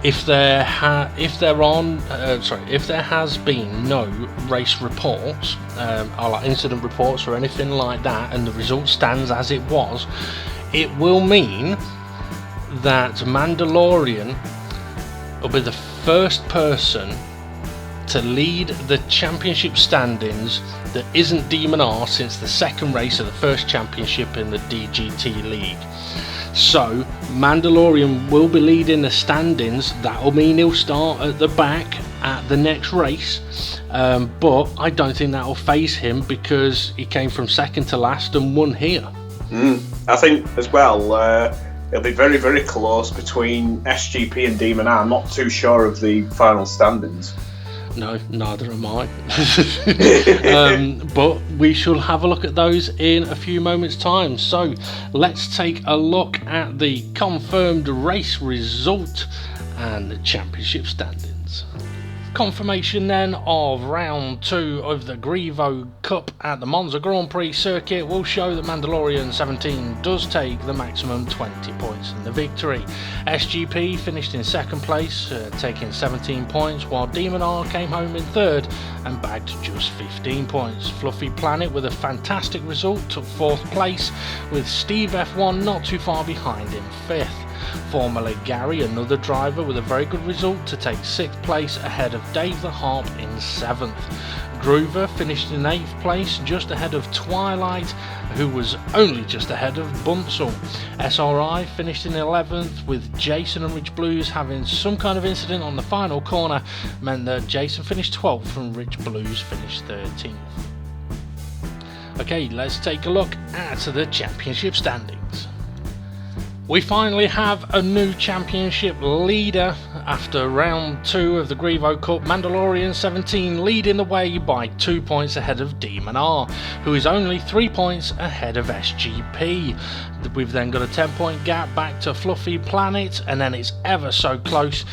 if there has been no race reports, or like incident reports or anything like that, and the result stands as it was, it will mean that Mandalorian will be the first person to lead the championship standings that isn't Demon R since the second race of the first championship in the DGT League. So Mandalorian will be leading the standings. That'll mean he'll start at the back at the next race, but I don't think that'll faze him because he came from second to last and won here. I think as well it'll be very, very close between SGP and Demon R. I'm not too sure of the final standings. No, neither am I. But we shall have a look at those in a few moments' time. So let's take a look at the confirmed race result and the championship standings. Confirmation then of round 2 of the GR3EVO Cup at the Monza Grand Prix circuit will show that Mandalorian 17 does take the maximum 20 points in the victory. SGP finished in second place, taking 17 points, while Demon R came home in third and bagged just 15 points. Fluffy Planet with a fantastic result took fourth place, with Steve F1 not too far behind in fifth. Formula Gary, another driver with a very good result, to take 6th place ahead of Dave the Harp in 7th. Groover finished in 8th place, just ahead of Twilight, who was only just ahead of Bunzel. SRI finished in 11th, with Jason and Rich Blues having some kind of incident on the final corner, meant that Jason finished 12th and Rich Blues finished 13th. Okay, let's take a look at the championship standings. We finally have a new championship leader after round 2 of the GR3EVO Cup. Mandalorian 17 leading the way by 2 points ahead of Demon R, who is only 3 points ahead of SGP. We've then got a 10-point gap back to Fluffy Planet, and then it's ever so close.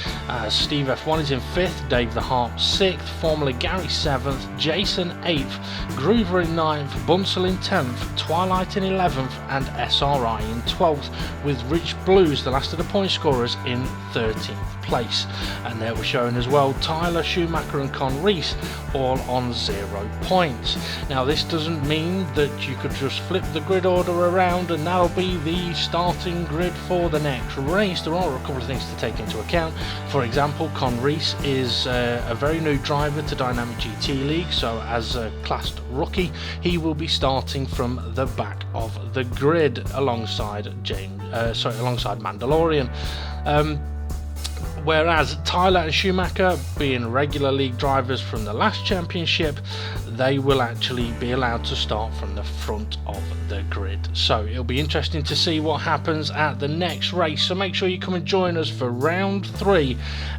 Steve F1 is in 5th, Dave the Harp 6th, formerly Gary 7th, Jason 8th, Groover in 9th, Bunsel in 10th, Twilight in 11th, and SRI in 12th, with Rich Blues, the last of the point scorers, in 13th place. And there we're showing as well Tyler, Schumacher and Con Reese all on 0 points. Now this doesn't mean that you could just flip the grid order around and that'll be the starting grid for the next race. There are a couple of things to take into account. For example, Con Reese is a very new driver to Dynamic GT League, so as a classed rookie he will be starting from the back of the grid alongside alongside Mandalorian. Whereas Tyler and Schumacher, being regular league drivers from the last championship, they will actually be allowed to start from the front of the grid. So it'll be interesting to see what happens at the next race, so make sure you come and join us for round 3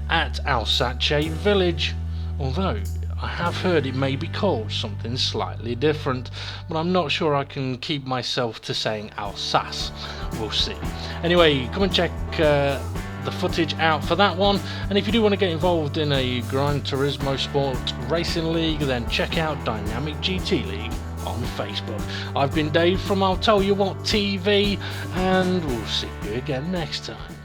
at Alsace Village, although I have heard it may be called something slightly different, but I'm not sure I can keep myself to saying Alsace. We'll see. Anyway, come and check the footage out for that one, and if you do want to get involved in a Gran Turismo Sport Racing League, then check out Dynamic GT League on Facebook. I've been Dave from I'll Tell You What TV, and we'll see you again next time.